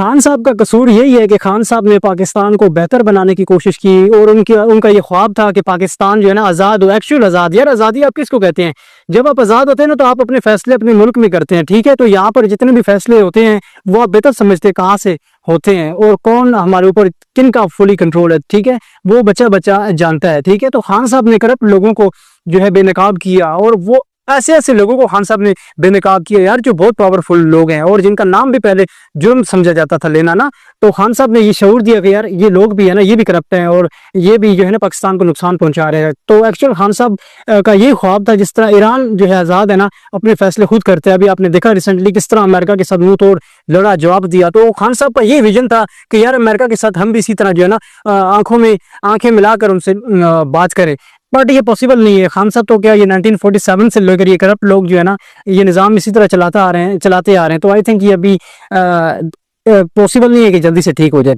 खान साहब का कसूर यही है कि खान साहब ने पाकिस्तान को बेहतर बनाने की कोशिश की और उनका ये ख्वाब था कि पाकिस्तान जो है ना आज़ाद हो, एक्चुअल आज़ाद। यार आज़ादी आप किसको कहते हैं? जब आप आज़ाद होते हैं ना तो आप अपने फैसले अपने मुल्क में करते हैं, ठीक है। तो यहाँ पर जितने भी फैसले होते हैं वो आप बेहतर समझते हैं कहाँ से होते हैं और कौन हमारे ऊपर किन का फुली कंट्रोल है, ठीक है। वो बच्चा बच्चा जानता है, ठीक है। तो खान साहब ने करप्ट लोगों को जो है बेनकाब किया और वो ऐसे ऐसे लोगों को खान साहब ने बेनकाब किया यार, जो बहुत पावरफुल लोग हैं और जिनका नाम भी पहले जुर्म समझा जाता था लेना ना। तो खान साहब ने ये शऊर दिया कि यार ये लोग भी है ना, ये भी करप्ट हैं और ये भी जो है ना पाकिस्तान को नुकसान पहुंचा रहे हैं। तो एक्चुअल खान साहब का ये ख्वाब था, जिस तरह ईरान जो है आज़ाद है ना, अपने फैसले खुद करते हैं। अभी आपने देखा रिसेंटली किस तरह अमेरिका के साथ मुंह तोड़ लड़ा, जवाब दिया। तो खान साहब का ये विजन था कि यार अमेरिका के साथ हम भी इसी तरह जो है ना आंखों में आंखें मिलाकर उनसे बात करें। बट ये पॉसिबल नहीं है। खान साहब तो क्या ये 1947 से लेकर ये करप्ट लोग जो है ना ये निज़ाम इसी तरह चलाते आ रहे हैं। तो आई थिंक ये अभी पॉसिबल नहीं है कि जल्दी से ठीक हो जाए।